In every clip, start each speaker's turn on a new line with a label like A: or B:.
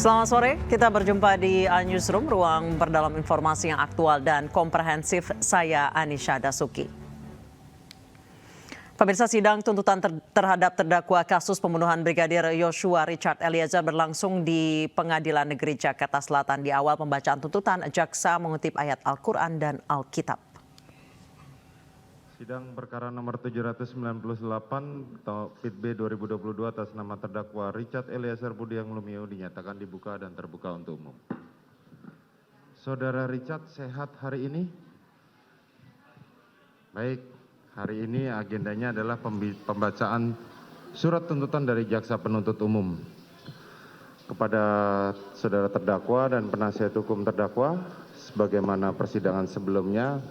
A: Selamat sore, kita berjumpa di Newsroom, ruang berdalam informasi yang aktual dan komprehensif. Saya Anisha Dasuki. Pemirsa, sidang tuntutan terhadap terdakwa kasus pembunuhan Brigadir Yosua Richard Eliezer berlangsung di Pengadilan Negeri Jakarta Selatan. Di awal pembacaan tuntutan, jaksa mengutip ayat Al-Quran dan Alkitab.
B: Sidang perkara nomor 798 PIT B 2022 atas nama terdakwa Richard Eliezer Budiang Lumiu dinyatakan dibuka dan terbuka untuk umum. Saudara Richard sehat hari ini? Baik, hari ini agendanya adalah pembacaan surat tuntutan dari jaksa penuntut umum kepada saudara terdakwa dan penasihat hukum terdakwa. Sebagaimana persidangan sebelumnya,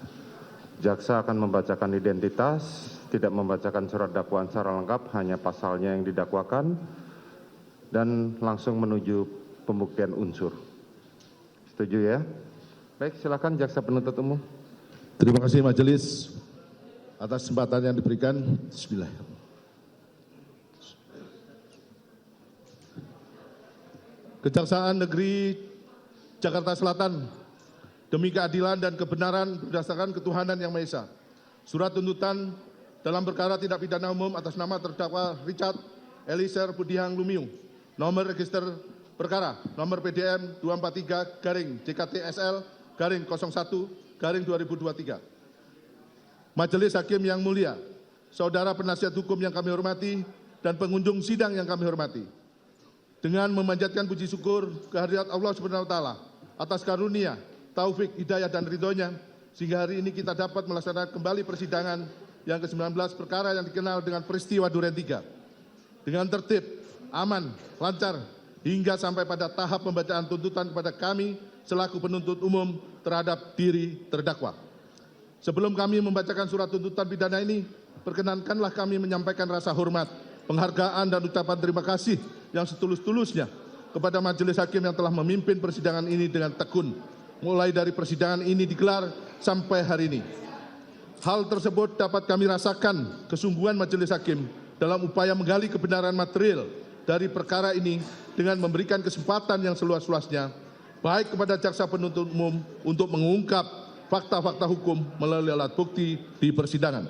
B: jaksa akan membacakan identitas, tidak membacakan surat dakwaan secara lengkap, hanya pasalnya yang didakwakan, dan langsung menuju pembuktian unsur. Setuju ya? Baik, silakan jaksa penuntut umum.
C: Terima kasih majelis atas kesempatan yang diberikan. Bismillah. Kejaksaan Negeri Jakarta Selatan, demi keadilan dan kebenaran berdasarkan ketuhanan yang Maha Esa. Surat tuntutan dalam perkara tindak pidana umum atas nama terdakwa Richard Eliezer Budiang Lumiu, nomor register perkara nomor PDM 243-JKTSL-01-2023. Majelis Hakim yang mulia, saudara penasihat hukum yang kami hormati, dan pengunjung sidang yang kami hormati. Dengan memanjatkan puji syukur kehadirat Allah Subhanahu wa taala atas karunia, taufik, hidayah, dan ridhonya, sehingga hari ini kita dapat melaksanakan kembali persidangan yang ke-19 perkara yang dikenal dengan peristiwa Duren 3. Dengan tertib, aman, lancar, hingga sampai pada tahap pembacaan tuntutan kepada kami selaku penuntut umum terhadap diri terdakwa. Sebelum kami membacakan surat tuntutan pidana ini, perkenankanlah kami menyampaikan rasa hormat, penghargaan, dan ucapan terima kasih yang setulus-tulusnya kepada majelis hakim yang telah memimpin persidangan ini dengan tekun, mulai dari persidangan ini digelar sampai hari ini. Hal tersebut dapat kami rasakan kesungguhan majelis hakim dalam upaya menggali kebenaran material dari perkara ini dengan memberikan kesempatan yang seluas-luasnya baik kepada jaksa penuntut umum untuk mengungkap fakta-fakta hukum melalui alat bukti di persidangan.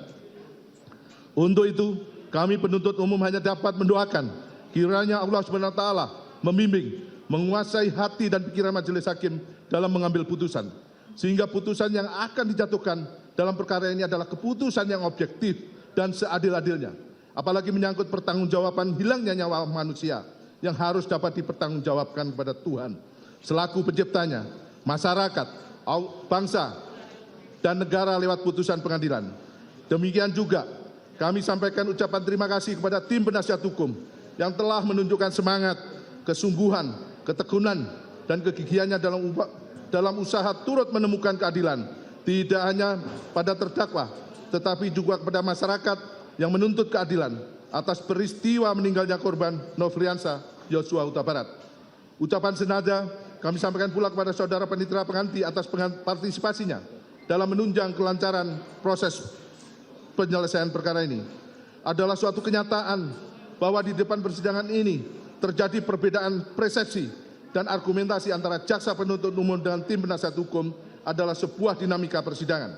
C: Untuk itu, kami penuntut umum hanya dapat mendoakan kiranya Allah Subhanahu wa taala membimbing, menguasai hati dan pikiran majelis hakim dalam mengambil putusan, sehingga putusan yang akan dijatuhkan dalam perkara ini adalah keputusan yang objektif dan seadil-adilnya, apalagi menyangkut pertanggungjawaban hilangnya nyawa manusia yang harus dapat dipertanggungjawabkan kepada Tuhan selaku penciptanya, masyarakat, bangsa, dan negara lewat putusan pengadilan. Demikian juga kami sampaikan ucapan terima kasih kepada tim penasihat hukum yang telah menunjukkan semangat, kesungguhan, ketekunan, dan kegigihannya dalam usaha turut menemukan keadilan, tidak hanya pada terdakwa, tetapi juga kepada masyarakat yang menuntut keadilan atas peristiwa meninggalnya korban Nofriansah Yosua Huta Barat. Ucapan senada kami sampaikan pula kepada saudara panitera pengganti atas partisipasinya dalam menunjang kelancaran proses penyelesaian perkara ini. Adalah suatu kenyataan bahwa di depan persidangan ini terjadi perbedaan persepsi dan argumentasi antara jaksa penuntut umum dengan tim penasihat hukum adalah sebuah dinamika persidangan.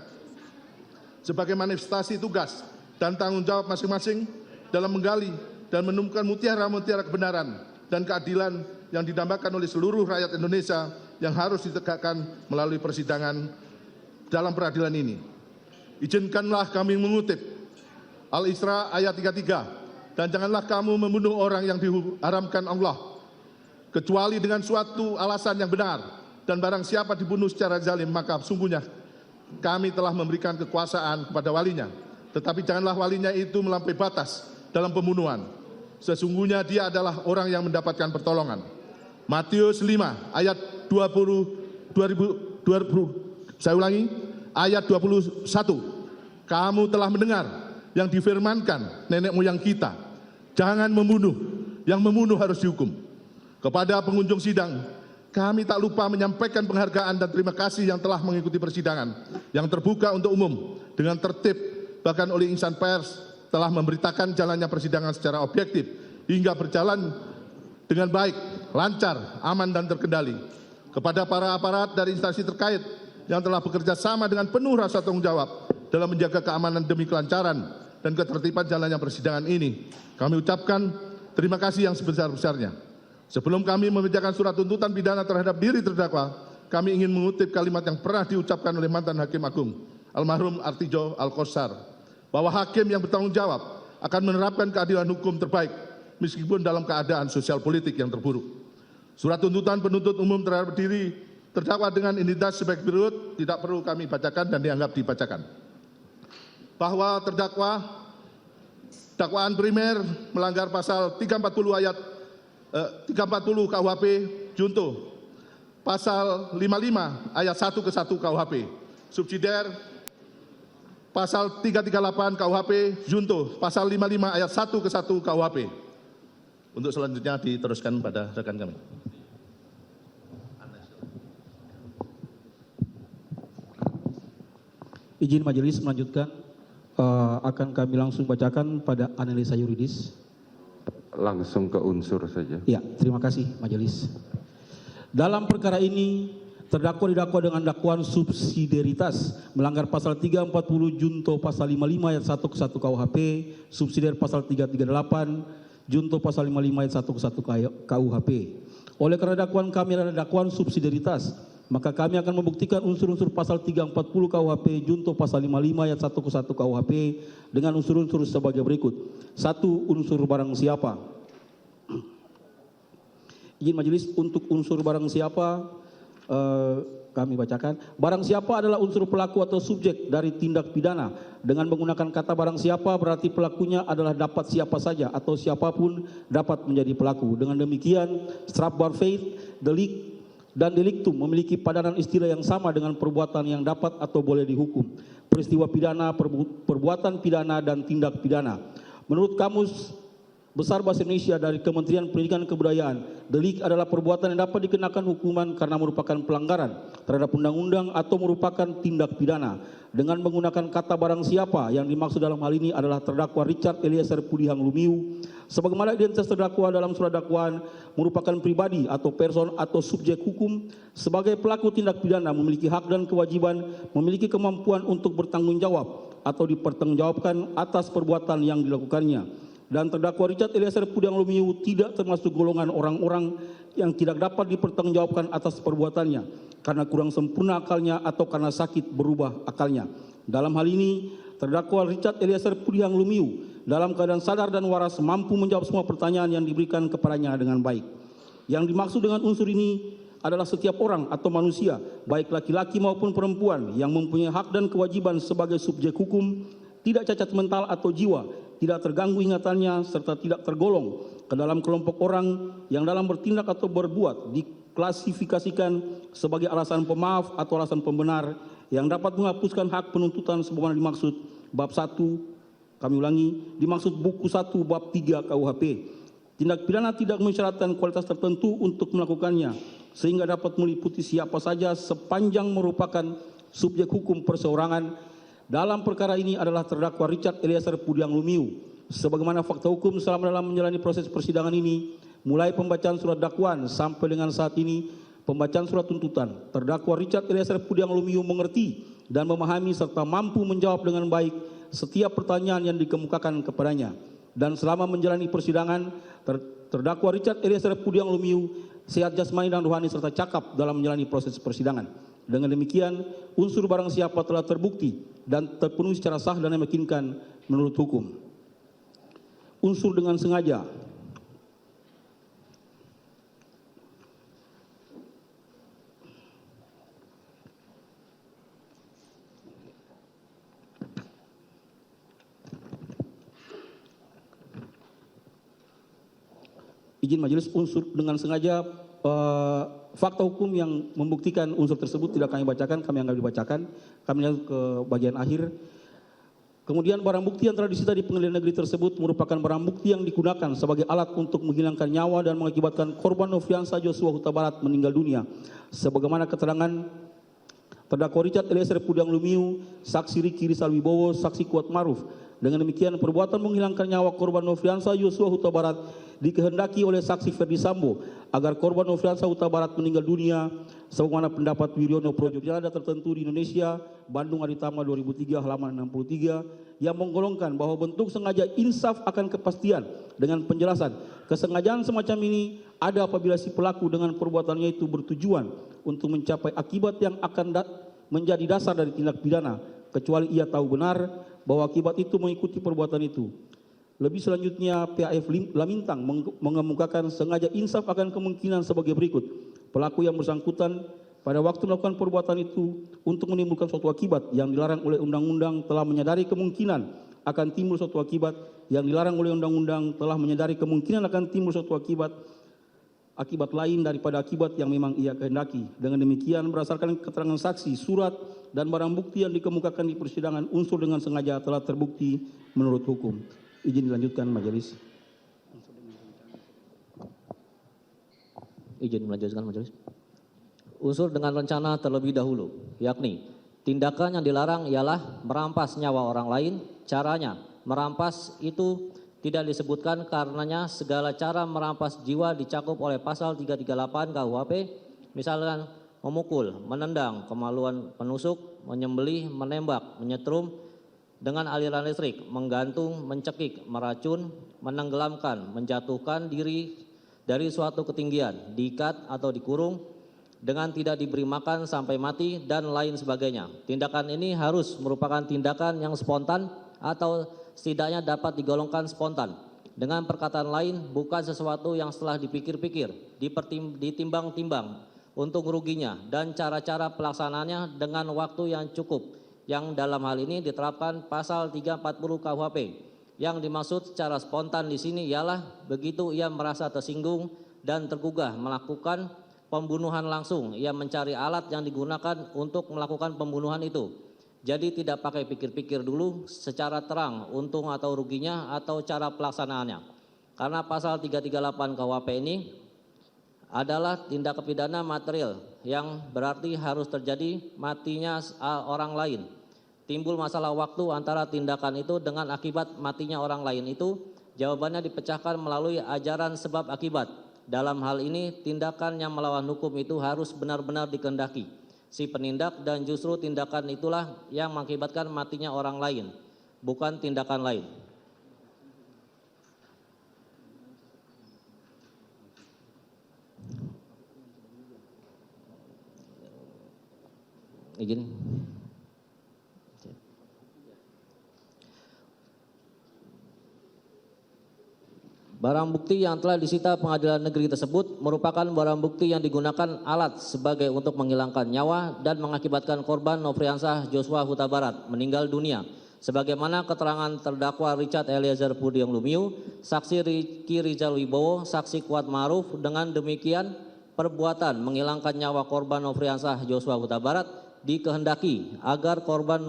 C: Sebagai manifestasi tugas dan tanggung jawab masing-masing dalam menggali dan menemukan mutiara-mutiara kebenaran dan keadilan yang didambakan oleh seluruh rakyat Indonesia yang harus ditegakkan melalui persidangan dalam peradilan ini. Izinkanlah kami mengutip Al-Isra ayat 33, dan janganlah kamu membunuh orang yang diharamkan Allah, kecuali dengan suatu alasan yang benar, dan barang siapa dibunuh secara zalim maka sungguhnya kami telah memberikan kekuasaan kepada walinya, tetapi janganlah walinya itu melampaui batas dalam pembunuhan, sesungguhnya dia adalah orang yang mendapatkan pertolongan. Matius 5 ayat 20, saya ulangi, ayat 21, kamu telah mendengar yang difirmankan nenek moyang kita, jangan membunuh, yang membunuh harus dihukum. Kepada pengunjung sidang, kami tak lupa menyampaikan penghargaan dan terima kasih yang telah mengikuti persidangan yang terbuka untuk umum dengan tertib, bahkan oleh insan pers telah memberitakan jalannya persidangan secara objektif hingga berjalan dengan baik lancar, aman, dan terkendali. Kepada para aparat dari instansi terkait yang telah bekerja sama dengan penuh rasa tanggung jawab dalam menjaga keamanan demi kelancaran dan ketertiban jalannya persidangan ini, kami ucapkan terima kasih yang sebesar-besarnya. Sebelum kami membacakan surat tuntutan pidana terhadap diri terdakwa, kami ingin mengutip kalimat yang pernah diucapkan oleh mantan Hakim Agung, almarhum Artijo Alkostar, bahwa hakim yang bertanggung jawab akan menerapkan keadilan hukum terbaik meskipun dalam keadaan sosial politik yang terburuk. Surat tuntutan penuntut umum terhadap diri terdakwa dengan identitas sebagai berikut tidak perlu kami bacakan dan dianggap dibacakan. Bahwa terdakwa dakwaan primer melanggar pasal 340 ayat 340 KUHP junto, pasal 55 ayat 1 ke 1 KUHP, subsidiar pasal 338 KUHP junto, pasal 55 ayat 1 ke 1 KUHP. Untuk selanjutnya diteruskan pada rekan kami.
D: Izin majelis melanjutkan, akan kami langsung bacakan pada analisa yuridis.
B: Langsung ke unsur saja.
D: Ya, terima kasih majelis. Dalam perkara ini, terdakwa didakwa dengan dakwaan subsidiaritas melanggar pasal 340 junto pasal 55 ayat 1 ke 1 KUHP, subsidiar pasal 338 junto pasal 55 ayat 1 ke 1 KUHP. Oleh karena dakwaan kami adalah dakwaan subsidiaritas, maka kami akan membuktikan unsur-unsur pasal 340 KUHP junto pasal 55 ayat 1 ke 1 KUHP dengan unsur-unsur sebagai berikut. 1. Unsur barang siapa. Izin majelis, untuk unsur barang siapa kami bacakan. Barang siapa adalah unsur pelaku atau subjek dari tindak pidana. Dengan menggunakan kata barang siapa berarti pelakunya adalah dapat siapa saja atau siapapun dapat menjadi pelaku. Dengan demikian, strafbar faith, delik dan deliktum memiliki padanan istilah yang sama dengan perbuatan yang dapat atau boleh dihukum. Peristiwa pidana, perbuatan pidana, dan tindak pidana. Menurut Kamus Besar Bahasa Indonesia dari Kementerian Pendidikan dan Kebudayaan, delik adalah perbuatan yang dapat dikenakan hukuman karena merupakan pelanggaran terhadap undang-undang atau merupakan tindak pidana. Dengan menggunakan kata barang siapa, yang dimaksud dalam hal ini adalah terdakwa Richard Eliezer Pudihang Lumiu, sebagaimana identitas terdakwa dalam surat dakwaan merupakan pribadi atau person atau subjek hukum. Sebagai pelaku tindak pidana memiliki hak dan kewajiban, memiliki kemampuan untuk bertanggung jawab atau dipertanggungjawabkan atas perbuatan yang dilakukannya. Dan terdakwa Richard Eliezer Pudihang Lumiu tidak termasuk golongan orang-orang yang tidak dapat dipertanggungjawabkan atas perbuatannya karena kurang sempurna akalnya atau karena sakit berubah akalnya. Dalam hal ini, terdakwa Richard Eliezer Pudihang Lumiu dalam keadaan sadar dan waras mampu menjawab semua pertanyaan yang diberikan kepadanya dengan baik. Yang dimaksud dengan unsur ini adalah setiap orang atau manusia, baik laki-laki maupun perempuan, yang mempunyai hak dan kewajiban sebagai subjek hukum, tidak cacat mental atau jiwa, tidak terganggu ingatannya, serta tidak tergolong ke dalam kelompok orang yang dalam bertindak atau berbuat diklasifikasikan sebagai alasan pemaaf atau alasan pembenar yang dapat menghapuskan hak penuntutan sebagaimana dimaksud bab 1, kami ulangi, dimaksud buku 1 bab 3 KUHP. Tindak pidana tidak mensyaratkan kualitas tertentu untuk melakukannya, sehingga dapat meliputi siapa saja sepanjang merupakan subjek hukum perseorangan. Dalam perkara ini adalah terdakwa Richard Eliezer Pudihang Lumiu. Sebagaimana fakta hukum selama dalam menjalani proses persidangan ini, mulai pembacaan surat dakwaan sampai dengan saat ini, pembacaan surat tuntutan, terdakwa Richard Eliezer Pudihang Lumiu mengerti dan memahami serta mampu menjawab dengan baik setiap pertanyaan yang dikemukakan kepadanya. Dan selama menjalani persidangan, terdakwa Richard Eliezer Pudihang Lumiu sehat jasmani dan rohani serta cakap dalam menjalani proses persidangan. Dengan demikian, unsur barang siapa telah terbukti dan terpenuhi secara sah dan meyakinkan menurut hukum. Unsur dengan sengaja. Izin majelis, unsur dengan sengaja, fakta hukum yang membuktikan unsur tersebut tidak kami bacakan, kami anggap dibacakan. Kami lanjut ke bagian akhir. Kemudian barang bukti yang telah disita di pengadilan negeri tersebut merupakan barang bukti yang digunakan sebagai alat untuk menghilangkan nyawa dan mengakibatkan korban Nofriansah Joshua Huta Barat meninggal dunia. Sebagaimana keterangan terdakwa Richard Eliezer Pudihang Lumiu, saksi Riki Rizal Wibowo, saksi Kuat Maruf, Dengan demikian, perbuatan menghilangkan nyawa korban Nofriansah Yosua Huta Barat dikehendaki oleh saksi Ferdi Sambo agar korban Nofriansah Huta Barat meninggal dunia sebagaimana pendapat Wiryono Projo Pilkada tertentu di Indonesia, Bandung Aditama 2003 halaman 63, yang menggolongkan bahwa bentuk sengaja insaf akan kepastian dengan penjelasan kesengajaan semacam ini ada apabila si pelaku dengan perbuatannya itu bertujuan untuk mencapai akibat yang akan menjadi dasar dari tindak pidana, kecuali ia tahu benar bahwa akibat itu mengikuti perbuatan itu. Lebih selanjutnya, PAF Lamintang mengemukakan sengaja insaf akan kemungkinan sebagai berikut. Pelaku yang bersangkutan pada waktu melakukan perbuatan itu untuk menimbulkan suatu akibat yang dilarang oleh undang-undang telah menyadari kemungkinan akan timbul suatu akibat yang dilarang oleh undang-undang telah menyadari kemungkinan akan timbul suatu akibat lain daripada akibat yang memang ia kehendaki. Dengan demikian, berdasarkan keterangan saksi, surat, dan barang bukti yang dikemukakan di persidangan, unsur dengan sengaja telah terbukti menurut hukum. Izin dilanjutkan majelis.
E: Izin melanjutkan majelis. Unsur dengan rencana terlebih dahulu, yakni tindakan yang dilarang ialah merampas nyawa orang lain. Caranya merampas itu tidak disebutkan karenanya segala cara merampas jiwa dicakup oleh pasal 338 KUHP, misalkan memukul, menendang, kemaluan penusuk, menyembelih, menembak, menyetrum dengan aliran listrik, menggantung, mencekik, meracun, menenggelamkan, menjatuhkan diri dari suatu ketinggian, diikat atau dikurung dengan tidak diberi makan sampai mati dan lain sebagainya. Tindakan ini harus merupakan tindakan yang spontan atau setidaknya dapat digolongkan spontan. Dengan perkataan lain, bukan sesuatu yang setelah dipikir-pikir, ditimbang-timbang untuk ruginya dan cara-cara pelaksanaannya dengan waktu yang cukup, yang dalam hal ini diterapkan pasal 340 KUHP. Yang dimaksud secara spontan di sini ialah begitu ia merasa tersinggung dan tergugah melakukan pembunuhan langsung, ia mencari alat yang digunakan untuk melakukan pembunuhan itu. Jadi tidak pakai pikir-pikir dulu secara terang untung atau ruginya atau cara pelaksanaannya. Karena pasal 338 KUHP ini adalah tindak pidana material yang berarti harus terjadi matinya orang lain. Timbul masalah waktu antara tindakan itu dengan akibat matinya orang lain itu, jawabannya dipecahkan melalui ajaran sebab akibat. Dalam hal ini tindakan yang melawan hukum itu harus benar-benar dikehendaki si penindak dan justru tindakan itulah yang mengakibatkan matinya orang lain, bukan tindakan lain. Izin. Barang bukti yang telah disita pengadilan negeri tersebut merupakan barang bukti yang digunakan alat sebagai untuk menghilangkan nyawa dan mengakibatkan korban Nofriansah Joshua Huta Barat meninggal dunia. Sebagaimana keterangan terdakwa Richard Eliezer Pudiang Lumiu, saksi Riki Rizal Wibowo, saksi Kuat Ma'ruf, dengan demikian perbuatan menghilangkan nyawa korban Nofriansah Joshua Huta Barat dikehendaki agar korban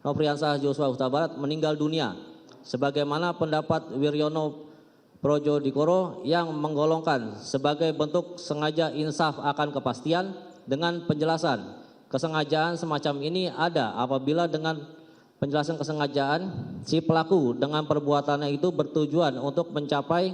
E: Nofriansah Joshua Huta Barat meninggal dunia. Sebagaimana pendapat Wiryono Projo Dikoro yang menggolongkan sebagai bentuk sengaja insaf akan kepastian dengan penjelasan kesengajaan semacam ini ada apabila dengan penjelasan kesengajaan si pelaku dengan perbuatannya itu bertujuan untuk mencapai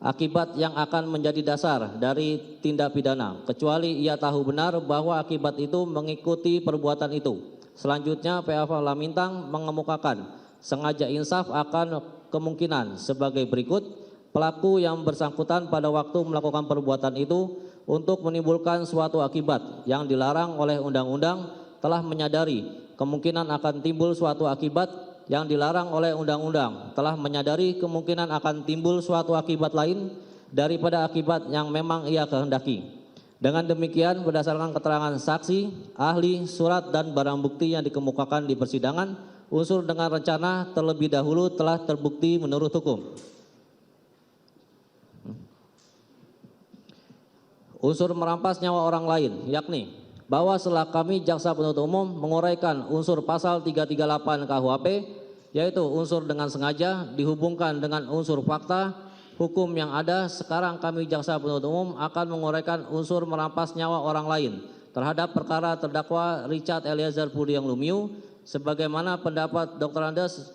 E: akibat yang akan menjadi dasar dari tindak pidana, kecuali ia tahu benar bahwa akibat itu mengikuti perbuatan itu. Selanjutnya PAF Lamintang mengemukakan sengaja insaf akan kemungkinan sebagai berikut. Pelaku yang bersangkutan pada waktu melakukan perbuatan itu untuk menimbulkan suatu akibat yang dilarang oleh undang-undang telah menyadari kemungkinan akan timbul suatu akibat yang dilarang oleh undang-undang telah menyadari kemungkinan akan timbul suatu akibat lain daripada akibat yang memang ia kehendaki. Dengan demikian, berdasarkan keterangan saksi, ahli, surat, dan barang bukti yang dikemukakan di persidangan, unsur dengan rencana terlebih dahulu telah terbukti menurut hukum. Unsur merampas nyawa orang lain, yakni bahwa setelah kami jaksa penuntut umum menguraikan unsur pasal 338 KUHP, yaitu unsur dengan sengaja dihubungkan dengan unsur fakta hukum yang ada, sekarang kami jaksa penuntut umum akan menguraikan unsur merampas nyawa orang lain terhadap perkara terdakwa Richard Eliezer Pudiang Lumiu, sebagaimana pendapat Dr. Andes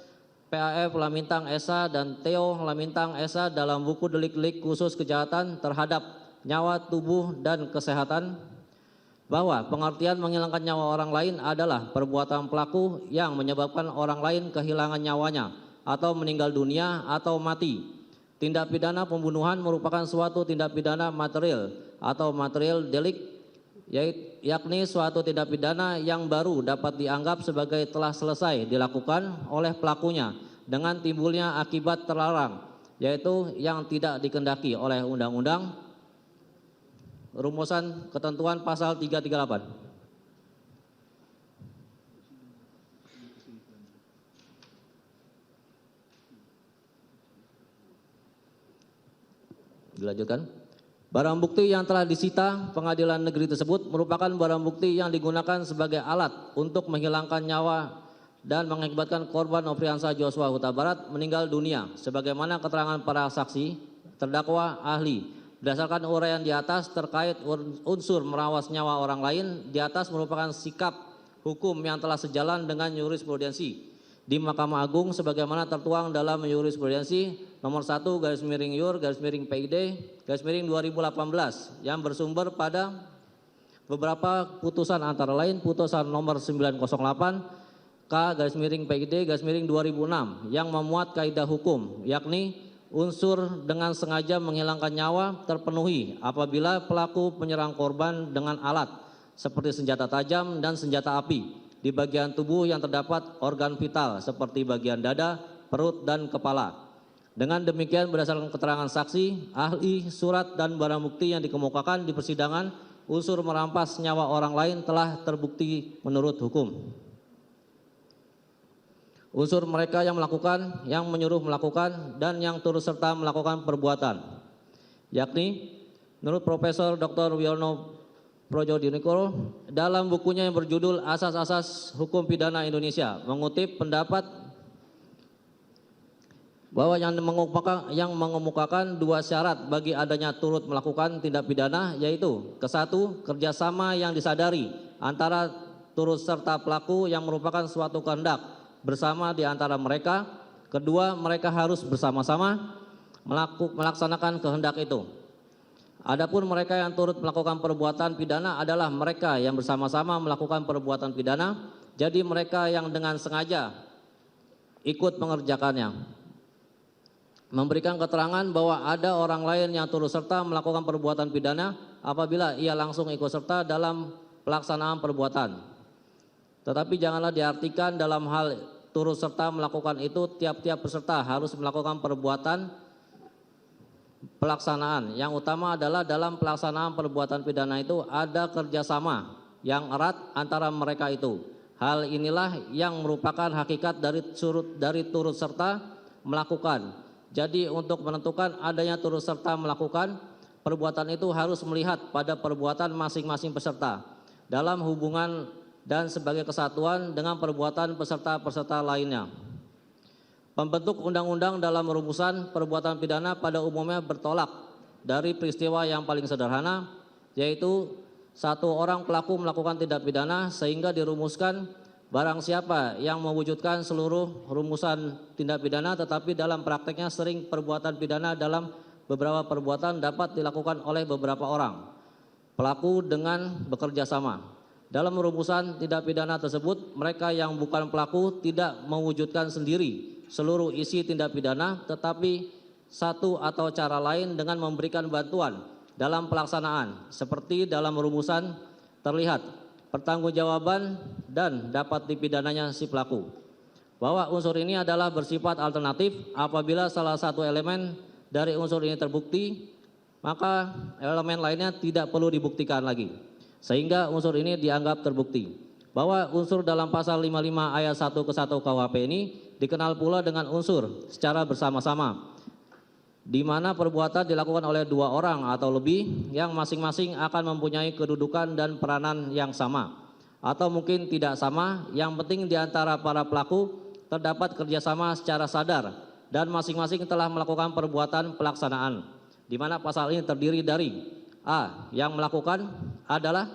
E: PAF Lamintang Esa dan Theo Lamintang Esa dalam buku delik-delik khusus kejahatan terhadap nyawa, tubuh, dan kesehatan, bahwa pengertian menghilangkan nyawa orang lain adalah perbuatan pelaku yang menyebabkan orang lain kehilangan nyawanya atau meninggal dunia atau mati. Tindak pidana pembunuhan merupakan suatu tindak pidana material atau material delik, yakni suatu tindak pidana yang baru dapat dianggap sebagai telah selesai dilakukan oleh pelakunya dengan timbulnya akibat terlarang, yaitu yang tidak dikehendaki oleh undang-undang. Rumusan ketentuan pasal 338. Dilanjutkan. Barang bukti yang telah disita pengadilan negeri tersebut merupakan barang bukti yang digunakan sebagai alat untuk menghilangkan nyawa dan mengakibatkan korban Nofriansah Joshua Huta Barat meninggal dunia sebagaimana keterangan para saksi, terdakwa, ahli. Berdasarkan uraian di atas terkait unsur merawat nyawa orang lain, di atas merupakan sikap hukum yang telah sejalan dengan jurisprudensi di Mahkamah Agung sebagaimana tertuang dalam jurisprudensi nomor 1/PID/2018 yang bersumber pada beberapa putusan antara lain putusan nomor 908 K/PID/2006 yang memuat kaidah hukum, yakni unsur dengan sengaja menghilangkan nyawa terpenuhi apabila pelaku menyerang korban dengan alat seperti senjata tajam dan senjata api di bagian tubuh yang terdapat organ vital seperti bagian dada, perut, dan kepala. Dengan demikian berdasarkan keterangan saksi, ahli, surat, dan barang bukti yang dikemukakan di persidangan, unsur merampas nyawa orang lain telah terbukti menurut hukum. Unsur mereka yang melakukan, yang menyuruh melakukan, dan yang turut serta melakukan perbuatan, yakni menurut Profesor Dr. Wiono Projodinegoro dalam bukunya yang berjudul Asas-Asas Hukum Pidana Indonesia mengutip pendapat bahwa yang mengemukakan dua syarat bagi adanya turut melakukan tindak pidana, yaitu kesatu, kerjasama yang disadari antara turut serta pelaku yang merupakan suatu kehendak bersama di antara mereka. Kedua, mereka harus bersama-sama melaksanakan kehendak itu. Adapun mereka yang turut melakukan perbuatan pidana adalah mereka yang bersama-sama melakukan perbuatan pidana, jadi mereka yang dengan sengaja ikut mengerjakannya. Memberikan keterangan bahwa ada orang lain yang turut serta melakukan perbuatan pidana apabila ia langsung ikut serta dalam pelaksanaan perbuatan. Tetapi janganlah diartikan dalam hal turut serta melakukan itu tiap-tiap peserta harus melakukan perbuatan pelaksanaan. Yang utama adalah dalam pelaksanaan perbuatan pidana itu ada kerjasama yang erat antara mereka itu. Hal inilah yang merupakan hakikat dari turut serta melakukan. Jadi untuk menentukan adanya turut serta melakukan perbuatan itu harus melihat pada perbuatan masing-masing peserta dalam hubungan dan sebagai kesatuan dengan perbuatan peserta-peserta lainnya. Pembentuk undang-undang dalam rumusan perbuatan pidana pada umumnya bertolak dari peristiwa yang paling sederhana, yaitu satu orang pelaku melakukan tindak pidana sehingga dirumuskan barang siapa yang mewujudkan seluruh rumusan tindak pidana, tetapi dalam prakteknya sering perbuatan pidana dalam beberapa perbuatan dapat dilakukan oleh beberapa orang pelaku dengan bekerja sama. Dalam rumusan tindak pidana tersebut, mereka yang bukan pelaku tidak mewujudkan sendiri seluruh isi tindak pidana, tetapi satu atau cara lain dengan memberikan bantuan dalam pelaksanaan. Seperti dalam rumusan terlihat pertanggungjawaban dan dapat dipidananya si pelaku. Bahwa unsur ini adalah bersifat alternatif apabila salah satu elemen dari unsur ini terbukti, maka elemen lainnya tidak perlu dibuktikan lagi. Sehingga unsur ini dianggap terbukti. Bahwa unsur dalam pasal 55 ayat 1 ke 1 KUHP ini dikenal pula dengan unsur secara bersama-sama, di mana perbuatan dilakukan oleh dua orang atau lebih yang masing-masing akan mempunyai kedudukan dan peranan yang sama. Atau mungkin tidak sama, yang penting di antara para pelaku terdapat kerjasama secara sadar dan masing-masing telah melakukan perbuatan pelaksanaan. Di mana pasal ini terdiri dari A. Yang melakukan adalah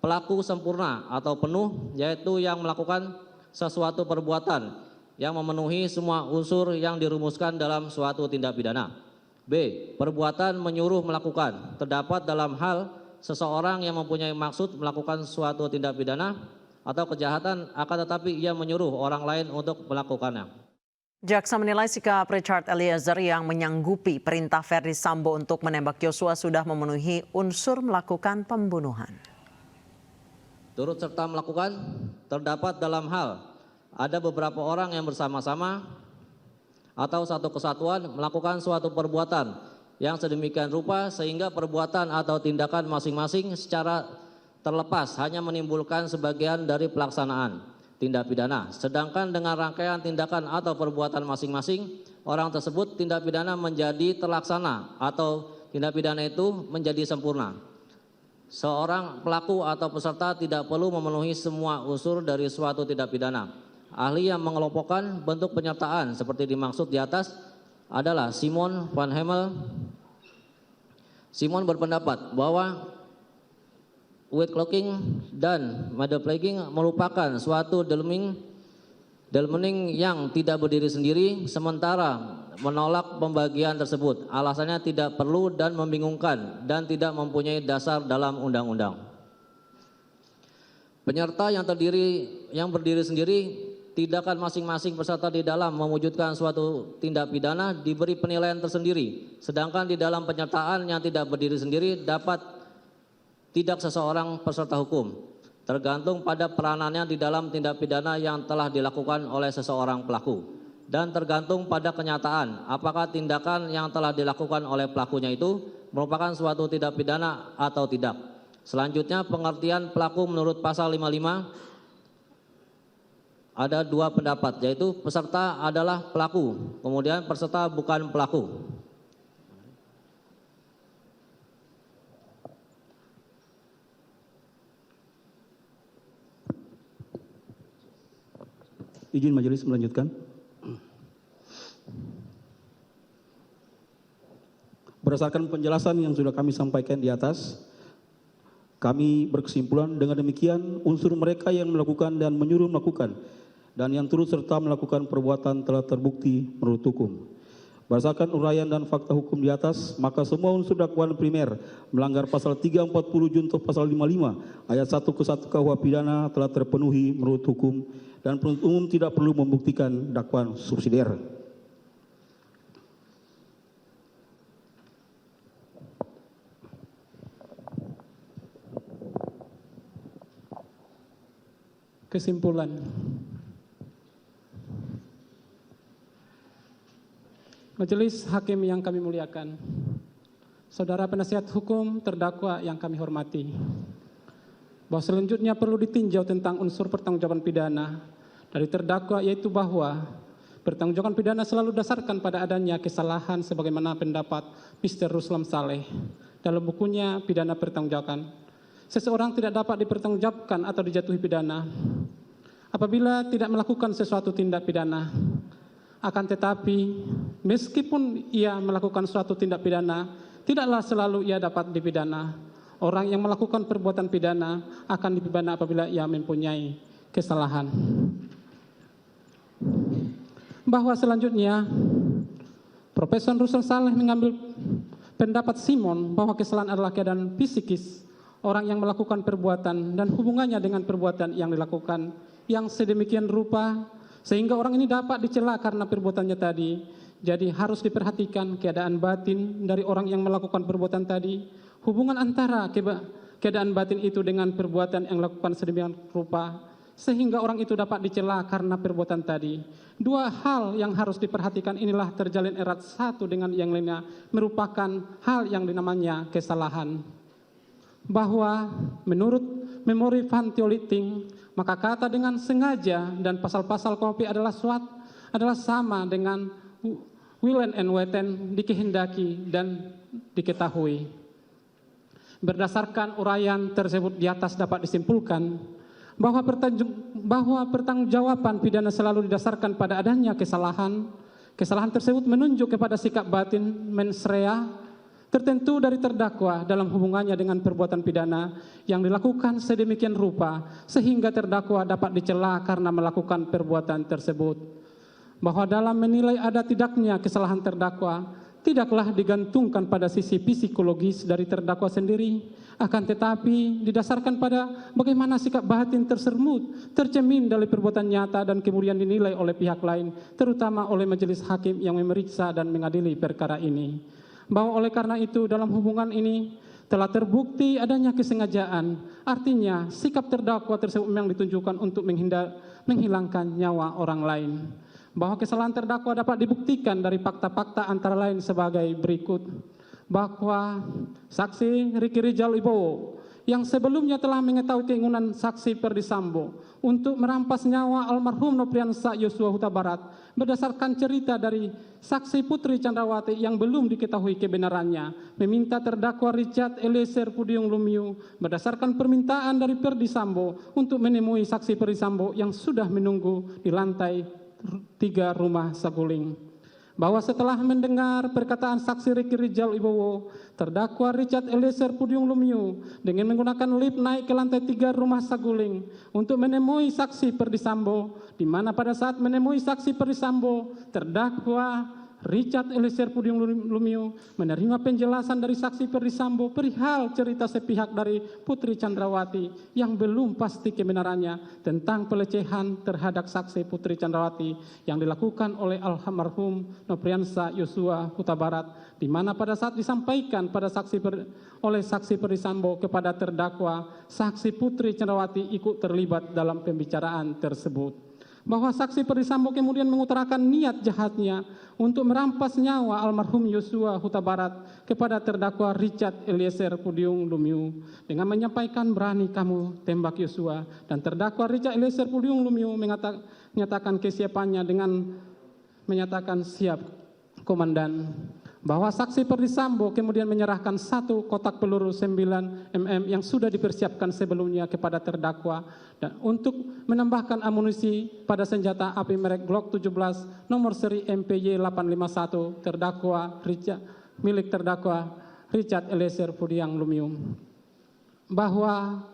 E: pelaku sempurna atau penuh, yaitu yang melakukan sesuatu perbuatan yang memenuhi semua unsur yang dirumuskan dalam suatu tindak pidana. B. Perbuatan menyuruh melakukan terdapat dalam hal seseorang yang mempunyai maksud melakukan suatu tindak pidana atau kejahatan akan tetapi ia menyuruh orang lain untuk melakukannya.
A: Jaksa menilai sikap Richard Eliezer yang menyanggupi perintah Verdi Sambo untuk menembak Yosua sudah memenuhi unsur melakukan pembunuhan.
E: Turut serta melakukan terdapat dalam hal ada beberapa orang yang bersama-sama atau satu kesatuan melakukan suatu perbuatan yang sedemikian rupa sehingga perbuatan atau tindakan masing-masing secara terlepas hanya menimbulkan sebagian dari pelaksanaan tindak pidana. Sedangkan dengan rangkaian tindakan atau perbuatan masing-masing, orang tersebut tindak pidana menjadi terlaksana atau tindak pidana itu menjadi sempurna. Seorang pelaku atau peserta tidak perlu memenuhi semua unsur dari suatu tindak pidana. Ahli yang mengelompokkan bentuk penyertaan seperti dimaksud di atas adalah Simon van Hemel. Simon berpendapat bahwa weight clocking dan medeplegging merupakan suatu delmening yang tidak berdiri sendiri, sementara menolak pembagian tersebut. Alasannya tidak perlu dan membingungkan dan tidak mempunyai dasar dalam undang-undang. Penyerta yang berdiri sendiri, tindakan masing-masing peserta di dalam mewujudkan suatu tindak pidana diberi penilaian tersendiri. Sedangkan di dalam penyertaan yang tidak berdiri sendiri dapat tidak seseorang peserta hukum, tergantung pada peranannya di dalam tindak pidana yang telah dilakukan oleh seseorang pelaku, dan tergantung pada kenyataan apakah tindakan yang telah dilakukan oleh pelakunya itu merupakan suatu tindak pidana atau tidak. Selanjutnya, pengertian pelaku menurut pasal 55 ada dua pendapat, yaitu peserta adalah pelaku, kemudian peserta bukan pelaku.
D: Izin majelis melanjutkan. Berdasarkan penjelasan yang sudah kami sampaikan di atas, kami berkesimpulan dengan demikian unsur mereka yang melakukan dan menyuruh melakukan dan yang turut serta melakukan perbuatan telah terbukti menurut hukum. Berdasarkan uraian dan fakta hukum di atas, maka semua unsur dakwaan primer melanggar pasal 340 junto pasal 55 ayat 1 ke 1 KUH pidana telah terpenuhi menurut hukum dan penuntut umum tidak perlu membuktikan dakwaan subsidiar.
F: Kesimpulan. Majelis Hakim yang kami muliakan, saudara penasihat hukum terdakwa yang kami hormati, bahwa selanjutnya perlu ditinjau tentang unsur pertanggungjawaban pidana dari terdakwa, yaitu bahwa pertanggungjawaban pidana selalu dasarkan pada adanya kesalahan sebagaimana pendapat Mr. Ruslam Saleh dalam bukunya Pidana Pertanggungjawaban. Seseorang tidak dapat dipertanggungjawabkan atau dijatuhi pidana apabila tidak melakukan sesuatu tindak pidana. Akan tetapi, meskipun ia melakukan suatu tindak pidana, tidaklah selalu ia dapat dipidana. Orang yang melakukan perbuatan pidana akan dipidana apabila ia mempunyai kesalahan. Bahwa selanjutnya, Profesor Ruslam Saleh mengambil pendapat Simon bahwa kesalahan adalah keadaan psikis orang yang melakukan perbuatan dan hubungannya dengan perbuatan yang dilakukan yang sedemikian rupa sehingga orang ini dapat dicela karena perbuatannya tadi. Jadi harus diperhatikan keadaan batin dari orang yang melakukan perbuatan tadi, hubungan antara keadaan batin itu dengan perbuatan yang dilakukan sedemikian rupa sehingga orang itu dapat dicela karena perbuatan tadi. Dua hal yang harus diperhatikan inilah terjalin erat satu dengan yang lainnya, merupakan hal yang dinamanya kesalahan. Bahwa menurut memori Van Theoliting, maka kata dengan sengaja dan pasal-pasal KUHP adalah sama dengan willen and weten, dikehendaki dan diketahui. Berdasarkan uraian tersebut di atas dapat disimpulkan bahwa pertanggungjawaban pidana selalu didasarkan pada adanya kesalahan. Kesalahan tersebut menunjuk kepada sikap batin mens rea tertentu dari terdakwa dalam hubungannya dengan perbuatan pidana yang dilakukan sedemikian rupa sehingga terdakwa dapat dicela karena melakukan perbuatan tersebut. bahwa dalam menilai ada tidaknya kesalahan terdakwa tidaklah digantungkan pada sisi psikologis dari terdakwa sendiri, akan tetapi didasarkan pada bagaimana sikap batin tersebut tercermin dari perbuatan nyata dan kemudian dinilai oleh pihak lain, terutama oleh majelis hakim yang memeriksa dan mengadili perkara ini. Bahwa oleh karena itu dalam hubungan ini telah terbukti adanya kesengajaan, artinya sikap terdakwa tersebut memang ditunjukkan untuk menghilangkan nyawa orang lain. Bahwa kesalahan terdakwa dapat dibuktikan dari fakta-fakta antara lain sebagai berikut. Bahwa saksi Riki Rijal Wibowo yang sebelumnya telah mengetahui keinginan saksi Perdi Sambo untuk merampas nyawa almarhum Nopriansah Yosua Huta Barat berdasarkan cerita dari saksi Putri Chandrawati yang belum diketahui kebenarannya, meminta terdakwa Richard Eliezer Pudium Lumiu berdasarkan permintaan dari Perdi Sambo untuk menemui saksi Perdi Sambo yang sudah menunggu di lantai 3 rumah Saguling. Bahwa setelah mendengar perkataan saksi Riki Rijal Wibowo, terdakwa Richard Eliezer Pudium Lumiu dengan menggunakan lift naik ke lantai 3 rumah Saguling untuk menemui saksi Perdi Sambo, di mana pada saat menemui saksi Perdi Sambo, terdakwa Richard Eliezer Pudium Lumiu menerima penjelasan dari saksi Perdi Sambo perihal cerita sepihak dari Putri Chandrawati yang belum pasti kebenarannya tentang pelecehan terhadap saksi Putri Chandrawati yang dilakukan oleh almarhum Nopriansah Yosua Huta Barat, di mana pada saat disampaikan pada oleh saksi Perdi Sambo kepada terdakwa, saksi Putri Chandrawati ikut terlibat dalam pembicaraan tersebut. Bahwa saksi Perdi Sambo kemudian mengutarakan niat jahatnya untuk merampas nyawa almarhum Yosua Huta Barat kepada terdakwa Richard Eliezer Pudium Lumiu dengan menyampaikan, berani kamu tembak Yosua, dan terdakwa Richard Eliezer Pudium Lumiu menyatakan kesiapannya dengan menyatakan siap komandan. Bahwa saksi Perdi Sambo kemudian menyerahkan 1 kotak peluru 9 mm yang sudah dipersiapkan sebelumnya kepada terdakwa dan untuk menambahkan amunisi pada senjata api merek Glock 17 nomor seri MPY 851 terdakwa milik terdakwa Richard Eliezer Pudium Lumiu. Bahwa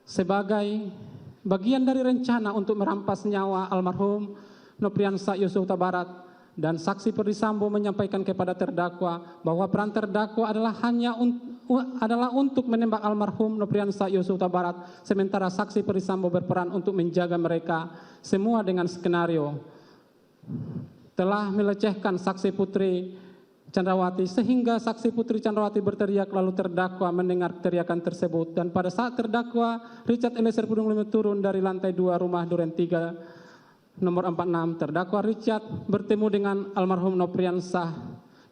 F: sebagai bagian dari rencana untuk merampas nyawa almarhum Nopriansah Yosua Huta Barat, dan saksi Perdi Sambo menyampaikan kepada terdakwa bahwa peran terdakwa adalah untuk menembak almarhum Nopriansah Yosua Huta Barat, sementara saksi Perdi Sambo berperan untuk menjaga mereka semua dengan skenario telah melecehkan saksi Putri Chandrawati sehingga saksi Putri Chandrawati berteriak, lalu terdakwa mendengar teriakan tersebut, dan pada saat terdakwa Richard Eliezer Pudium Lumiu turun dari lantai 2 rumah Duren 3 nomor 46, terdakwa Richard bertemu dengan almarhum Nopriansah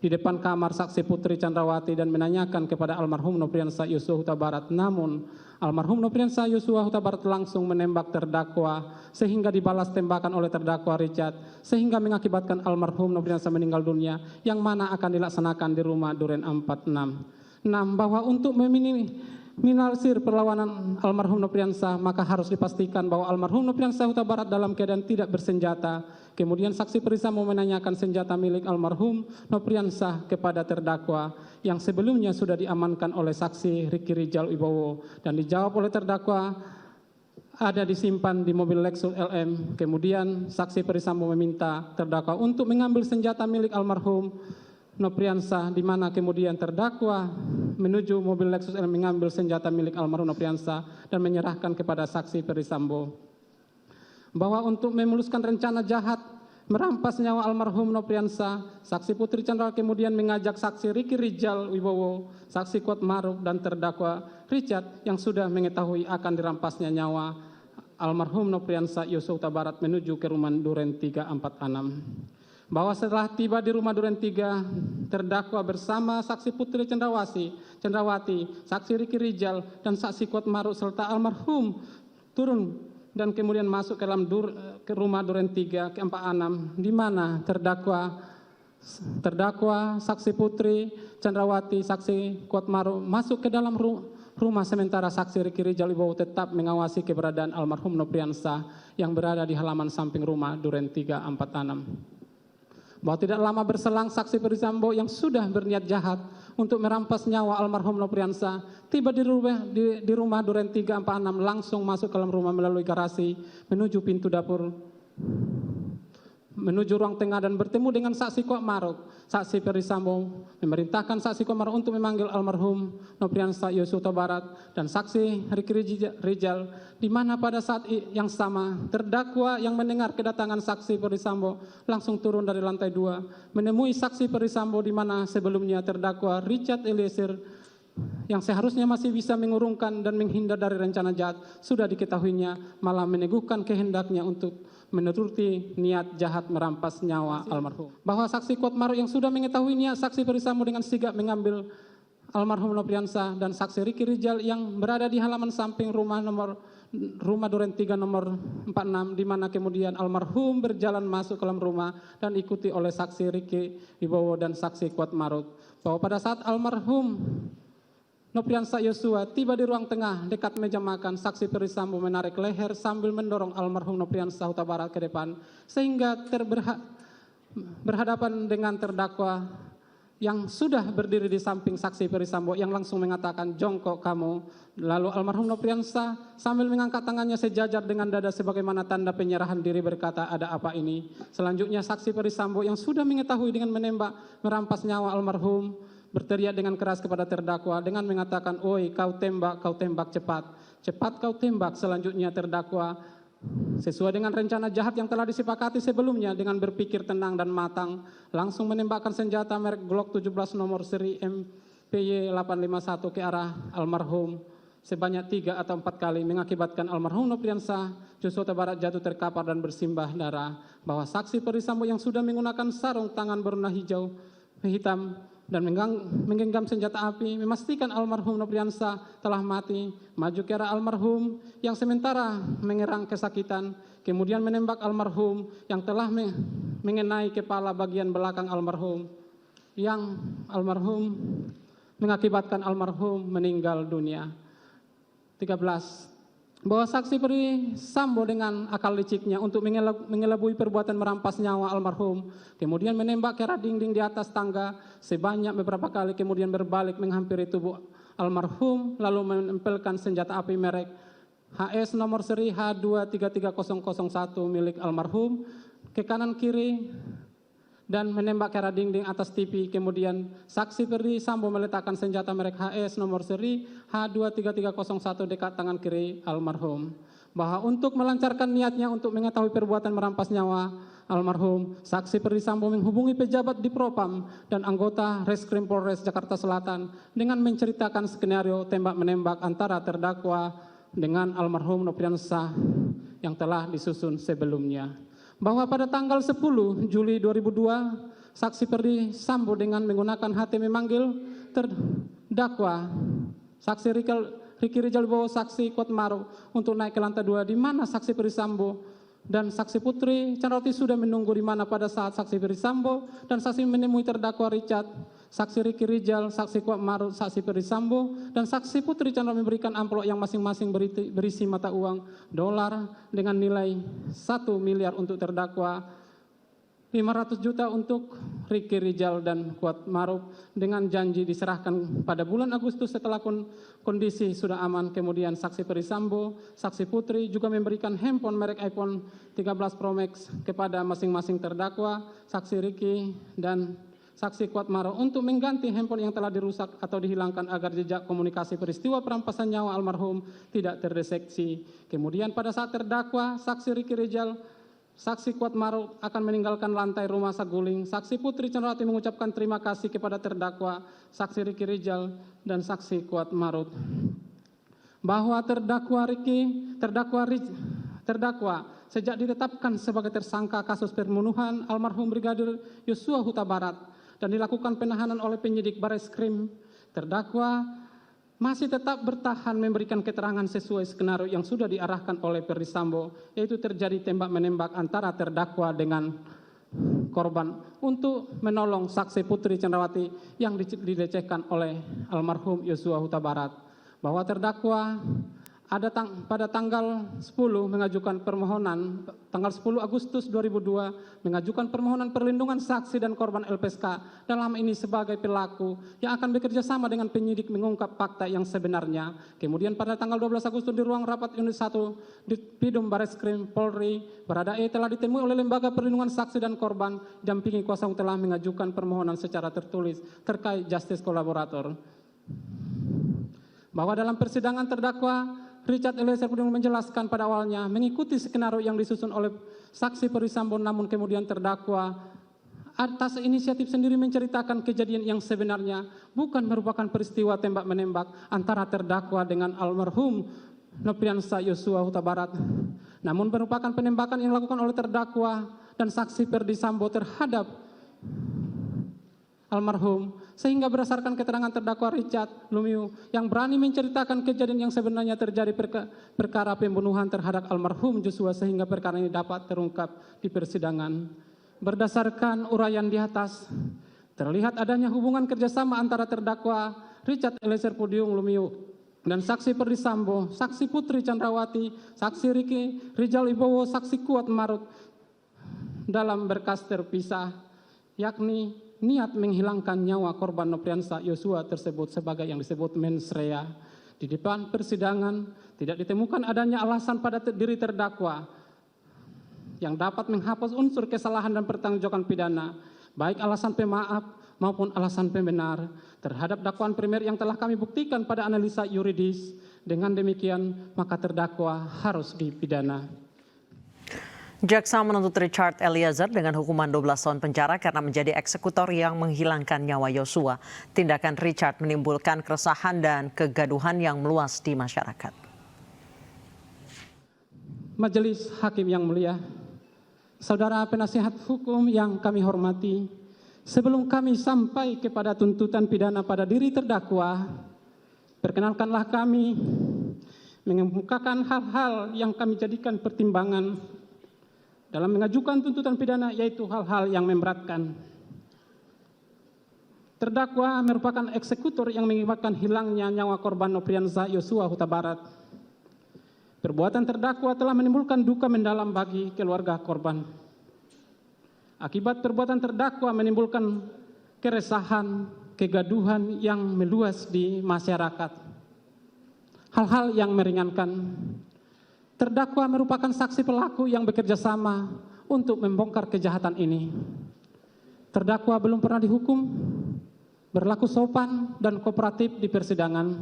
F: di depan kamar saksi Putri Chandrawati dan menanyakan kepada almarhum Nopriansah Yosua Huta Barat. Namun almarhum Nopriansah Yosua Huta Barat langsung menembak terdakwa sehingga dibalas tembakan oleh terdakwa Richard sehingga mengakibatkan almarhum Nopriansah meninggal dunia, yang mana akan dilaksanakan di rumah Duren 46. 6. Bahwa untuk minimalisir perlawanan almarhum Nopriansah, maka harus dipastikan bahwa almarhum Nopriansah Huta Barat dalam keadaan tidak bersenjata. Kemudian saksi Perdi Sambo menanyakan senjata milik almarhum Nopriansah kepada terdakwa yang sebelumnya sudah diamankan oleh saksi Riki Rijal Wibowo dan dijawab oleh terdakwa ada disimpan di mobil Lexus LM. Kemudian saksi Perdi Sambo meminta terdakwa untuk mengambil senjata milik almarhum Nopriansah, di mana kemudian terdakwa menuju mobil Lexus LM mengambil senjata milik almarhum Nopriansah dan menyerahkan kepada saksi Perdi Sambo. Bahwa untuk memuluskan rencana jahat merampas nyawa almarhum Nopriansah, saksi Putri Chandrawati kemudian mengajak saksi Riki Rijal Wibowo, saksi Kuat Maruf, dan terdakwa Richard yang sudah mengetahui akan dirampasnya nyawa almarhum Nopriansah Yosua Huta Barat menuju ke rumah Duren 346. Bahwa setelah tiba di rumah Duren 3, terdakwa bersama saksi Putri Chandrawati, saksi Riki Rijal, dan saksi Kuat Maruf serta almarhum turun dan kemudian masuk ke dalam ke rumah Duren 3 ke 46, di mana terdakwa saksi Putri Chandrawati, saksi Kuat Maruf masuk ke dalam rumah, sementara saksi Riki Rijal Wibowo tetap mengawasi keberadaan almarhum Nopriansah yang berada di halaman samping rumah Duren 346. Bahwa tidak lama berselang saksi Perdi Sambo yang sudah berniat jahat untuk merampas nyawa almarhum Nopriansah tiba di rumah Duren 346, langsung masuk ke dalam rumah melalui garasi menuju pintu dapur menuju ruang tengah dan bertemu dengan saksi Kuatmaruf. Saksi Ferdisambo memerintahkan saksi Kuatmaruf untuk memanggil almarhum Nopriansah Yosua Huta Barat dan saksi Ricky Rijal, di mana pada saat yang sama terdakwa yang mendengar kedatangan saksi Ferdisambo langsung turun dari lantai 2 menemui saksi Ferdisambo, di mana sebelumnya terdakwa Richard Eliezer yang seharusnya masih bisa mengurungkan dan menghindar dari rencana jahat sudah diketahuinya malah meneguhkan kehendaknya untuk menuruti niat jahat merampas nyawa almarhum. Bahwa saksi Kuatmaruf yang sudah mengetahui niat saksi Ferdisambo dengan sigap mengambil almarhum Nopriansah dan saksi Ricky Rijal yang berada di halaman samping rumah Duren 3 nomor 46, di mana kemudian almarhum berjalan masuk ke dalam rumah dan diikuti oleh saksi Ricky Wibowo dan saksi Kuatmaruf. Bahwa pada saat almarhum Nopriansah Yosua tiba di ruang tengah dekat meja makan, saksi Ferdisambo menarik leher sambil mendorong almarhum Nopriansah Huta Barat ke depan sehingga berhadapan dengan terdakwa yang sudah berdiri di samping saksi Ferdisambo yang langsung mengatakan, "Jongkok kamu." Lalu almarhum Nopriansah sambil mengangkat tangannya sejajar dengan dada sebagaimana tanda penyerahan diri berkata, "Ada apa ini?" Selanjutnya saksi Ferdisambo yang sudah mengetahui dengan menembak merampas nyawa almarhum berteriak dengan keras kepada terdakwa dengan mengatakan, "Oi, kau tembak cepat. Cepat kau tembak." Selanjutnya terdakwa sesuai dengan rencana jahat yang telah disepakati sebelumnya dengan berpikir tenang dan matang langsung menembakkan senjata merek Glock 17 nomor seri MPY 851 ke arah almarhum sebanyak 3 atau 4 kali, mengakibatkan almarhum Nopriansah Yosua Huta Barat jatuh terkapar dan bersimbah darah. Bahwa saksi Ferdisambo yang sudah menggunakan sarung tangan berwarna hijau hitam dan menggenggam senjata api memastikan almarhum Nopriansah telah mati, maju ke arah almarhum yang sementara mengerang kesakitan, kemudian menembak almarhum yang telah mengenai kepala bagian belakang almarhum yang mengakibatkan almarhum meninggal dunia. 13. Bahwa saksi Ferdisambo dengan akal liciknya untuk mengelabui perbuatan merampas nyawa almarhum, kemudian menembak ke arah dinding di atas tangga sebanyak beberapa kali, kemudian berbalik menghampiri tubuh almarhum lalu menempelkan senjata api merek HS nomor seri H233001 milik almarhum ke kanan kiri dan menembak ke arah dinding atas TV. Kemudian saksi Ferdisambo meletakkan senjata merek HS nomor seri H23301 dekat tangan kiri almarhum. Bahwa untuk melancarkan niatnya untuk mengetahui perbuatan merampas nyawa almarhum, saksi Ferdisambo menghubungi pejabat di Propam dan anggota Reskrim Polres Jakarta Selatan dengan menceritakan skenario tembak-menembak antara terdakwa dengan almarhum Nopriansah yang telah disusun sebelumnya. Bahwa pada tanggal 10 Juli 2002, saksi Ferdisambo dengan menggunakan HT memanggil terdakwa saksi Ricky Rijal Wibowo, saksi Kuatmaruf untuk naik ke lantai 2, di mana saksi Ferdisambo dan saksi Putri Chandrawati sudah menunggu, di mana pada saat saksi Ferdisambo dan saksi menemui terdakwa Richard, saksi Ricky Rijal, saksi Kuatmaruf, saksi Ferdisambo dan saksi Putri Chandrawati memberikan amplop yang masing-masing berisi mata uang dolar dengan nilai 1 miliar untuk terdakwa, 500 juta untuk Ricky Rijal dan Kuatmaruf dengan janji diserahkan pada bulan Agustus setelah kondisi sudah aman. Kemudian saksi Ferdisambo, saksi Putri juga memberikan handphone merek iPhone 13 Pro Max kepada masing-masing terdakwa, saksi Ricky dan saksi Kuatmaruf untuk mengganti handphone yang telah dirusak atau dihilangkan agar jejak komunikasi peristiwa perampasan nyawa almarhum tidak terdeteksi. Kemudian pada saat terdakwa, saksi Ricky Rijal, saksi Kuatmaruf akan meninggalkan lantai rumah saguling, saksi Putri Chandrawati mengucapkan terima kasih kepada terdakwa, saksi Ricky Rijal dan saksi Kuatmaruf. Bahwa terdakwa sejak ditetapkan sebagai tersangka kasus pembunuhan almarhum Brigadir Yosua Huta Barat dan dilakukan penahanan oleh penyidik Bareskrim, terdakwa masih tetap bertahan memberikan keterangan sesuai skenario yang sudah diarahkan oleh Ferdisambo, yaitu terjadi tembak-menembak antara terdakwa dengan korban untuk menolong saksi Putri Chandrawati yang dilecehkan oleh almarhum Yosua Huta Barat. Bahwa terdakwa pada tanggal 10 mengajukan permohonan, tanggal 10 Agustus 2002 mengajukan permohonan perlindungan saksi dan korban LPSK dalam ini sebagai pelaku yang akan bekerja sama dengan penyidik mengungkap fakta yang sebenarnya. Kemudian pada tanggal 12 Agustus di ruang rapat unit 1 di Pidum Bareskrim Polri, Baradae telah ditemui oleh lembaga perlindungan saksi dan korban, dampingi kuasa hukum telah mengajukan permohonan secara tertulis terkait justice kolaborator. Bahwa dalam persidangan terdakwa Richard Eliezer Pudium menjelaskan pada awalnya mengikuti skenario yang disusun oleh saksi Perdisambo, namun kemudian terdakwa atas inisiatif sendiri menceritakan kejadian yang sebenarnya bukan merupakan peristiwa tembak-menembak antara terdakwa dengan almarhum Nofriansah Yosua Huta Barat, namun merupakan penembakan yang dilakukan oleh terdakwa dan saksi Perdisambo terhadap almarhum, sehingga berdasarkan keterangan terdakwa Richard Lumiu yang berani menceritakan kejadian yang sebenarnya terjadi perkara pembunuhan terhadap almarhum Joshua, sehingga perkara ini dapat terungkap di persidangan. Berdasarkan uraian di atas, terlihat adanya hubungan kerjasama antara terdakwa Richard Eliezer Pudium Lumiu dan saksi Perdisambo, saksi Putri Chandrawati, saksi Riki Rijal Wibowo, saksi Kuat Maruf dalam berkas terpisah, yakni niat menghilangkan nyawa korban Nofriansah Yosua tersebut sebagai yang disebut mens rea. Di depan persidangan tidak ditemukan adanya alasan pada diri terdakwa yang dapat menghapus unsur kesalahan dan pertanggungjawaban pidana, baik alasan pemaaf maupun alasan pembenar terhadap dakwaan primer yang telah kami buktikan pada analisa yuridis. Dengan demikian, maka terdakwa harus dipidana.
A: Jaksa menuntut Richard Eliezer dengan hukuman 12 tahun penjara karena menjadi eksekutor yang menghilangkan nyawa Yosua. Tindakan Richard menimbulkan keresahan dan kegaduhan yang meluas di masyarakat.
F: Majelis Hakim yang mulia, saudara penasihat hukum yang kami hormati, sebelum kami sampai kepada tuntutan pidana pada diri terdakwa, perkenankanlah kami mengemukakan hal-hal yang kami jadikan pertimbangan dalam mengajukan tuntutan pidana, yaitu hal-hal yang memberatkan. Terdakwa merupakan eksekutor yang mengakibatkan hilangnya nyawa korban Nofriansah Yosua Huta Barat. Perbuatan terdakwa telah menimbulkan duka mendalam bagi keluarga korban. Akibat perbuatan terdakwa menimbulkan keresahan, kegaduhan yang meluas di masyarakat. Hal-hal yang meringankan. Terdakwa merupakan saksi pelaku yang bekerja sama untuk membongkar kejahatan ini. Terdakwa belum pernah dihukum, berlaku sopan dan kooperatif di persidangan.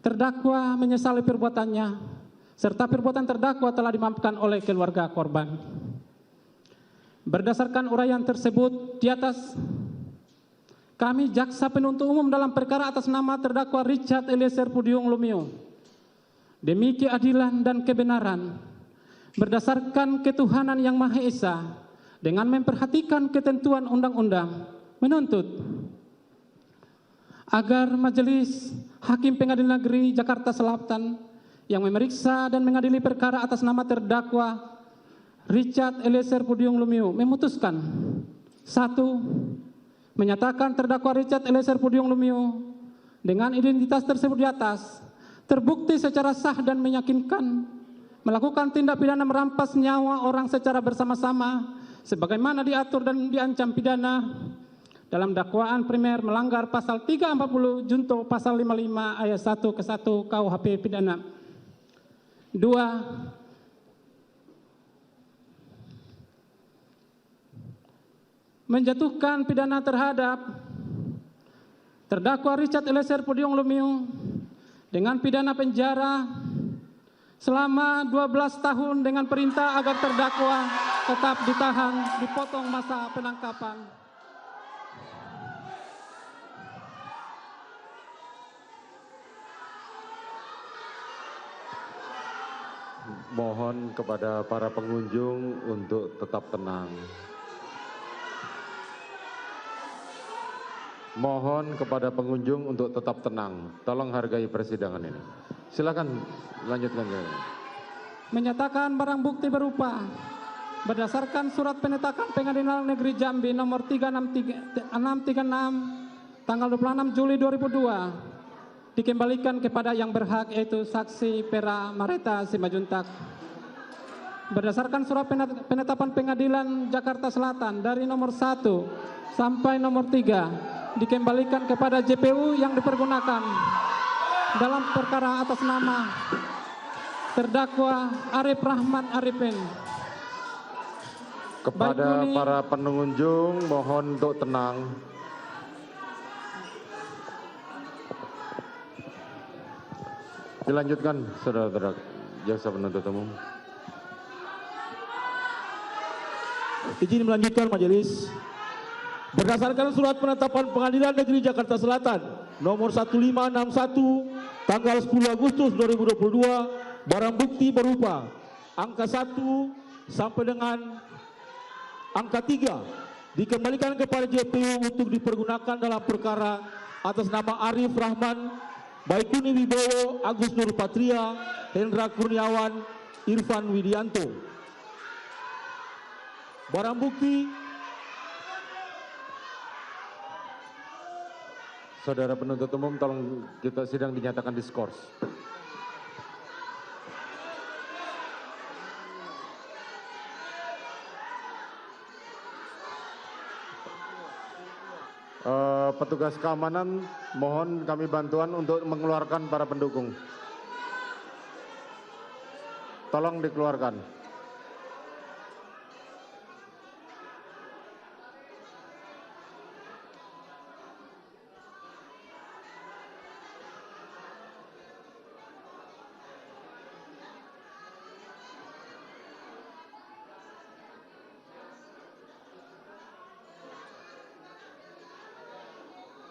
F: Terdakwa menyesali perbuatannya, serta perbuatan terdakwa telah dimaafkan oleh keluarga korban. Berdasarkan uraian tersebut di atas, kami jaksa penuntut umum dalam perkara atas nama terdakwa Richard Eliezer Pudium Lumiu, demi keadilan dan kebenaran, berdasarkan ketuhanan yang Maha Esa, dengan memperhatikan ketentuan undang-undang, menuntut agar Majelis Hakim Pengadilan Negeri Jakarta Selatan yang memeriksa dan mengadili perkara atas nama terdakwa Richard Eliezer Pudium Lumiu memutuskan: 1. Menyatakan terdakwa Richard Eliezer Pudium Lumiu dengan identitas tersebut di atas terbukti secara sah dan meyakinkan melakukan tindak pidana merampas nyawa orang secara bersama-sama sebagaimana diatur dan diancam pidana dalam dakwaan primer melanggar pasal 340 junto pasal 55 ayat 1 ke 1 KUHP pidana. 2. Menjatuhkan pidana terhadap terdakwa Richard Eliezer Pudium Lumiu dengan pidana penjara selama 12 tahun dengan perintah agar terdakwa tetap ditahan, dipotong masa penangkapan.
B: Mohon kepada para pengunjung untuk tetap tenang. Mohon kepada pengunjung untuk tetap tenang. Tolong hargai persidangan ini. Silakan lanjutkan.
F: Menyatakan barang bukti berupa berdasarkan surat penetapan Pengadilan Negeri Jambi nomor 636 tanggal 26 Juli 2002 dikembalikan kepada yang berhak, yaitu saksi Pera Mareta Simajuntak. Berdasarkan surat penetapan pengadilan Jakarta Selatan dari nomor 1 sampai nomor 3 dikembalikan kepada JPU yang dipergunakan dalam perkara atas nama terdakwa Arif Rahman Arifin.
B: Kepada para pengunjung mohon untuk tenang. Dilanjutkan, saudara jaksa penuntut umum.
D: Izin melanjutkan majelis. Berdasarkan surat penetapan Pengadilan Negeri Jakarta Selatan nomor 1561 tanggal 10 Agustus 2022, barang bukti berupa angka 1 sampai dengan angka 3 dikembalikan kepada JPU untuk dipergunakan dalam perkara atas nama Arif Rahman, Baikuni Wibowo, Agus Nur Patria, Hendra Kurniawan, Irfan Widianto. Barang bukti
B: Saudara penuntut umum, tolong kita sidang dinyatakan diskors. Petugas keamanan, mohon kami bantuan untuk mengeluarkan para pendukung. Tolong dikeluarkan.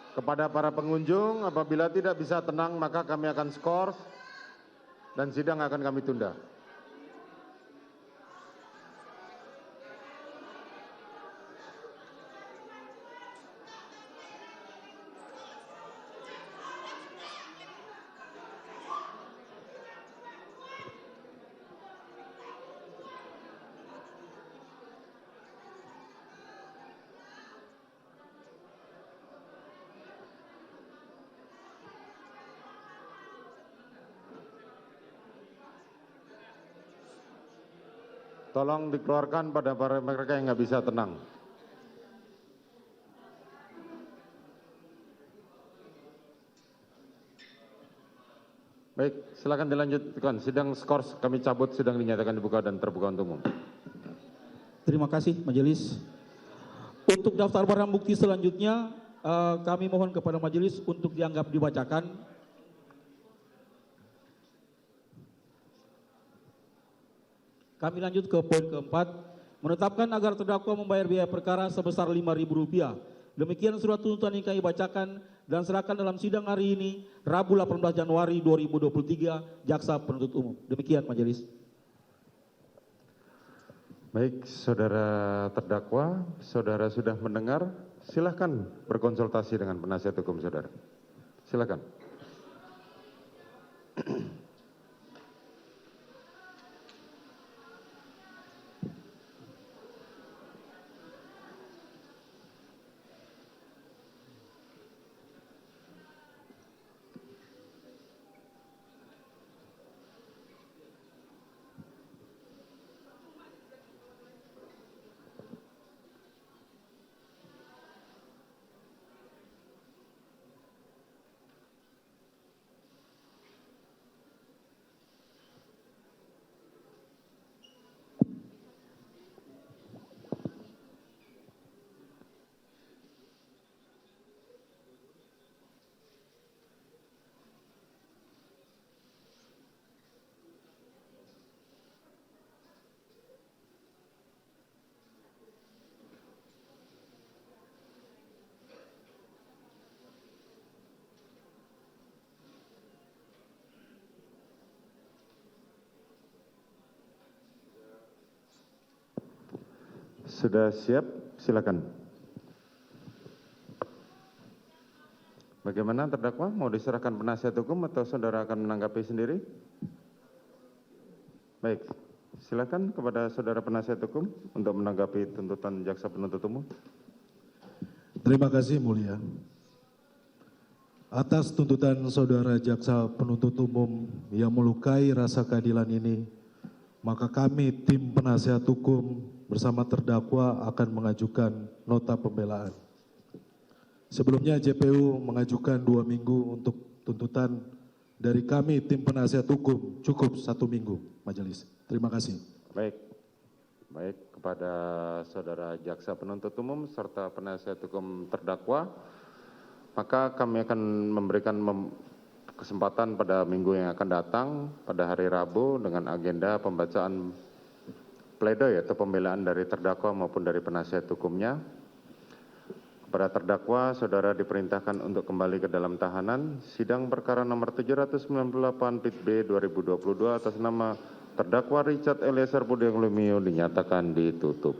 B: Kepada para pengunjung, apabila tidak bisa tenang maka kami akan skors dan sidang akan kami tunda. Tolong dikeluarkan pada para mereka yang nggak bisa tenang. Baik, silakan dilanjutkan. Sidang skors kami cabut, sidang dinyatakan dibuka dan terbuka untuk umum.
D: terima kasih majelis. Untuk daftar barang bukti selanjutnya kami mohon kepada majelis untuk dianggap dibacakan. Kami lanjut ke poin keempat, menetapkan agar terdakwa membayar biaya perkara sebesar Rp5.000. Demikian surat tuntutan yang kami bacakan dan serahkan dalam sidang hari ini, Rabu 18 Januari 2023, Jaksa Penuntut Umum. Demikian majelis.
B: Baik, saudara terdakwa, saudara sudah mendengar, silakan berkonsultasi dengan penasihat hukum saudara. Silakan. Sudah siap? Silakan. Bagaimana terdakwa? Mau diserahkan penasihat hukum atau saudara akan menanggapi sendiri? Baik, silakan kepada saudara penasihat hukum untuk menanggapi tuntutan jaksa penuntut umum.
C: Terima kasih mulia.
G: Atas tuntutan saudara jaksa penuntut umum yang melukai rasa keadilan ini, maka kami tim penasihat hukum bersama terdakwa akan mengajukan nota pembelaan. Sebelumnya JPU mengajukan 2 minggu untuk tuntutan, dari kami tim penasihat hukum cukup 1 minggu, majelis. Terima kasih.
B: Baik kepada saudara jaksa penuntut umum serta penasihat hukum terdakwa, maka kami akan memberikan kesempatan pada minggu yang akan datang pada hari Rabu dengan agenda pembacaan pledoi atau pembelaan dari terdakwa maupun dari penasihat hukumnya. Kepada terdakwa, saudara diperintahkan untuk kembali ke dalam tahanan. Sidang perkara nomor 798 Pit B 2022 atas nama terdakwa Richard Eliezer Pudiang Lumiu dinyatakan ditutup.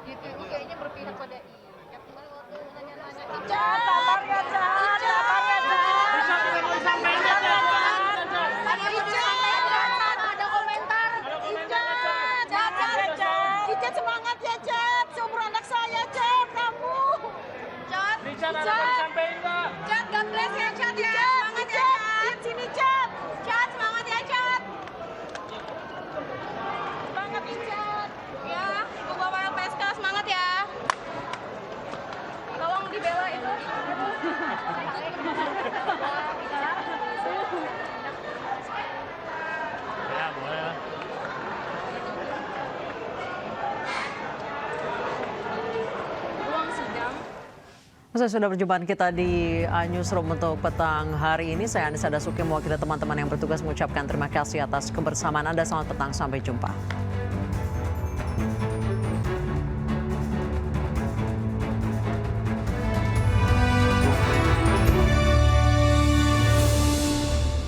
H: GPU kayaknya berpihak pada Icat. Kemarin waktu nanya-nanya Icat. Ada komentar. Icat semangat ya Cat. Seumur anak saya Cat. Kamu. Cat. Cat, God bless ya Cat ya. Semangat ya Cat. Sini Cat. Cat semangat ya Cat. Semangat Icat. Ya, Ibu Bapak LPSK semangat ya. Tolong dibela itu.
I: Ya, boleh.
H: Ruang sidang.
A: Saya sudah perjumpaan kita di Newsroom untuk petang hari ini. Saya Anissa Dasuki mewakili teman-teman yang bertugas mengucapkan terima kasih atas kebersamaan Anda. Selamat petang, sampai jumpa.